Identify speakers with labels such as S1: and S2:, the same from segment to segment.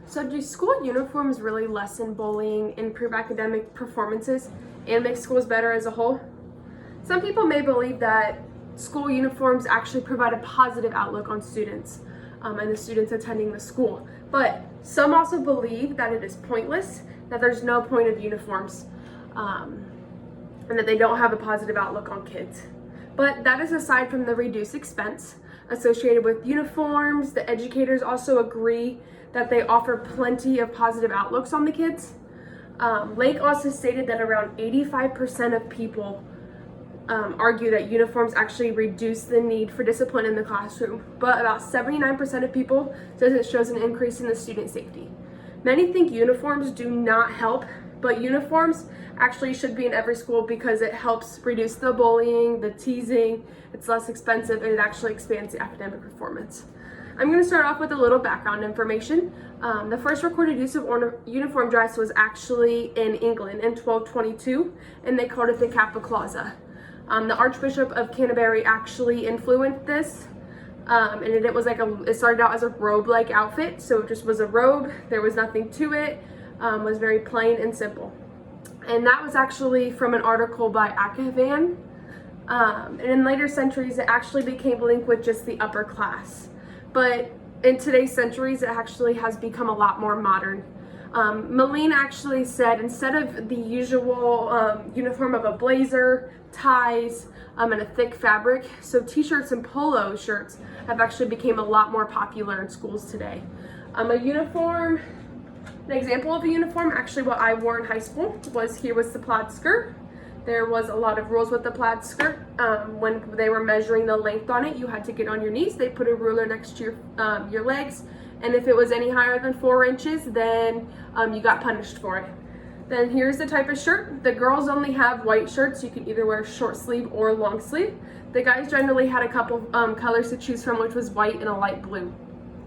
S1: So do school uniforms really lessen bullying, improve academic performances, and make schools better as a whole? Some people may believe that school uniforms actually provide a positive outlook on students and the students attending the school. But some also believe that it is pointless, that there's no point of uniforms, and that they don't have a positive outlook on kids. But that is aside from the reduced expense associated with uniforms. The educators also agree that they offer plenty of positive outlooks on the kids. Lake also stated that around 85% of people argue that uniforms actually reduce the need for discipline in the classroom, but about 79% of people says it shows an increase in the student safety. Many think uniforms do not help, but uniforms actually should be in every school because it helps reduce the bullying, the teasing, it's less expensive, and it actually expands the academic performance. I'm going to start off with a little background information. The first recorded use of uniform dress was actually in England in 1222, and they called it the Cappa Clausa. The Archbishop of Canterbury actually influenced this, and it was it started out as a robe-like outfit, so it just was a robe, there was nothing to it, was very plain and simple. And that was actually from an article by Akavan, and in later centuries it actually became linked with just the upper class. But in today's centuries, it actually has become a lot more modern. Malene actually said instead of the usual uniform of a blazer, ties, and a thick fabric, so t-shirts and polo shirts have actually become a lot more popular in schools today. An example of a uniform, actually what I wore in high school was the plaid skirt. There was a lot of rules with the plaid skirt. When they were measuring the length on it, you had to get on your knees. They put a ruler next to your legs, and if it was any higher than 4 inches, then you got punished for it. Then here's the type of shirt. The girls only have white shirts. You can either wear short sleeve or long sleeve. The guys generally had a couple colors to choose from, which was white and a light blue.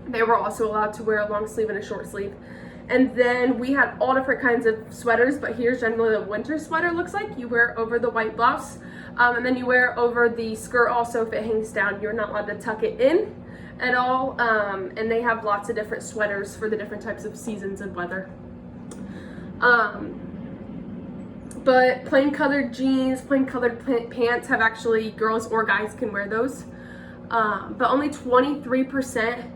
S1: They were also allowed to wear a long sleeve and a short sleeve. And then we had all different kinds of sweaters, but here's generally the winter sweater looks like. You wear over the white blouse, and then you wear over the skirt also if it hangs down. You're not allowed to tuck it in at all, and they have lots of different sweaters for the different types of seasons and weather. But plain colored jeans, plain colored pants have actually, girls or guys can wear those, but only 23%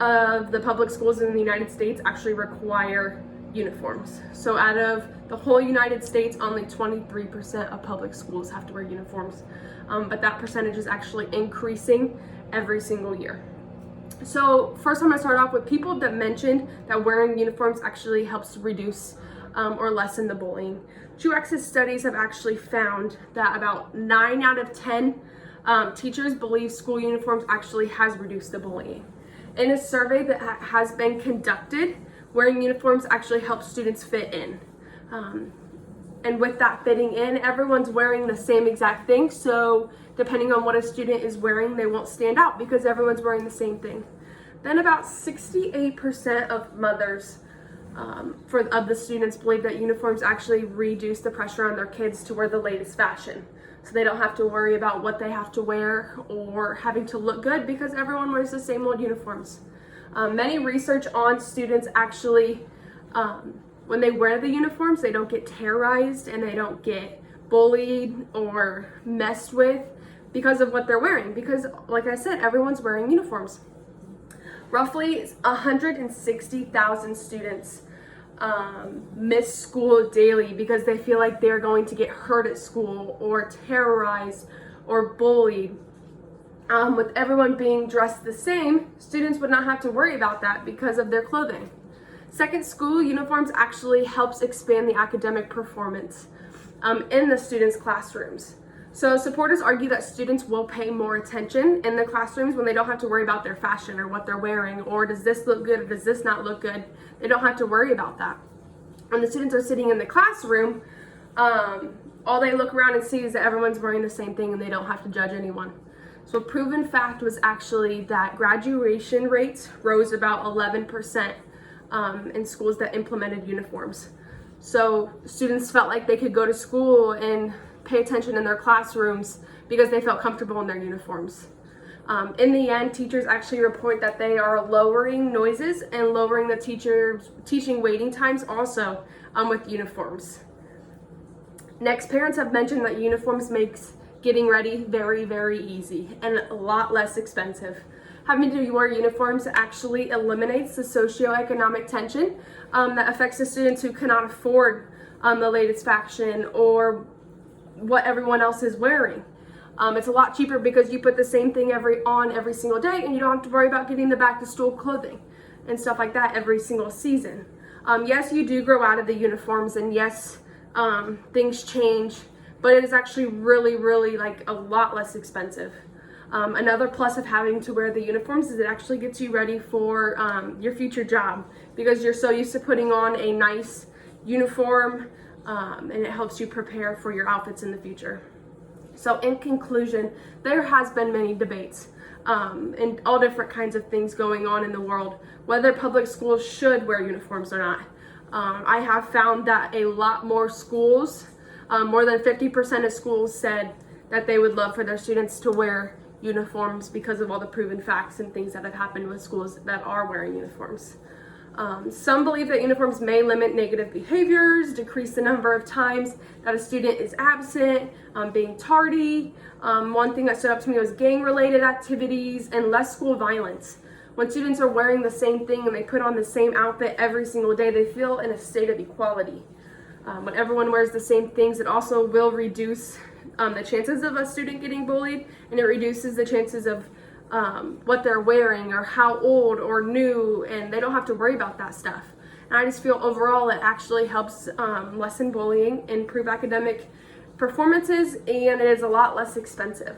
S1: of the public schools in the United States actually require uniforms. So out of the whole United States, only 23% of public schools have to wear uniforms. But that percentage is actually increasing every single year. So first I'm going to start off with people that mentioned that wearing uniforms actually helps reduce or lessen the bullying. Truex's studies have actually found that about 9 out of 10 teachers believe school uniforms actually has reduced the bullying. In a survey that has been conducted, wearing uniforms actually helps students fit in. And with that fitting in, everyone's wearing the same exact thing, so depending on what a student is wearing, they won't stand out because everyone's wearing the same thing. Then about 68% of mothers of the students believe that uniforms actually reduce the pressure on their kids to wear the latest fashion. So they don't have to worry about what they have to wear or having to look good because everyone wears the same old uniforms. Many research on students actually, when they wear the uniforms, they don't get terrorized and they don't get bullied or messed with because of what they're wearing. Because like I said, everyone's wearing uniforms. Roughly 160,000 students miss school daily because they feel like they're going to get hurt at school or terrorized or bullied. With everyone being dressed the same, students would not have to worry about that because of their clothing. Second, school uniforms actually helps expand the academic performance in the students' classrooms. So supporters argue that students will pay more attention in the classrooms when they don't have to worry about their fashion or what they're wearing, or does this look good or does this not look good. They don't have to worry about that. When the students are sitting in the classroom, all they look around and see is that everyone's wearing the same thing and they don't have to judge anyone. So a proven fact was actually that graduation rates rose about 11% in schools that implemented uniforms. So students felt like they could go to school and pay attention in their classrooms because they felt comfortable in their uniforms. In the end, teachers actually report that they are lowering noises and lowering the teaching waiting times also with uniforms. Next, parents have mentioned that uniforms makes getting ready very, very easy and a lot less expensive. Having to wear uniforms actually eliminates the socioeconomic tension that affects the students who cannot afford the latest fashion or what everyone else is wearing. It's a lot cheaper because you put the same thing on every single day, and you don't have to worry about getting the back to school clothing and stuff like that every single season. Yes, you do grow out of the uniforms, and yes, things change, but it is actually really, really like a lot less expensive. Another plus of having to wear the uniforms is it actually gets you ready for your future job, because you're so used to putting on a nice uniform, and it helps you prepare for your outfits in the future. So in conclusion, there has been many debates and all different kinds of things going on in the world, whether public schools should wear uniforms or not. I have found that a lot more schools, more than 50% of schools said that they would love for their students to wear uniforms because of all the proven facts and things that have happened with schools that are wearing uniforms. Some believe that uniforms may limit negative behaviors, decrease the number of times that a student is absent, being tardy. One thing that stood up to me was gang-related activities and less school violence. When students are wearing the same thing and they put on the same outfit every single day, they feel in a state of equality. When everyone wears the same things, it also will reduce the chances of a student getting bullied, and it reduces the chances of what they're wearing or how old or new, and they don't have to worry about that stuff. And I just feel overall it actually helps lessen bullying, improve academic performances, and it is a lot less expensive.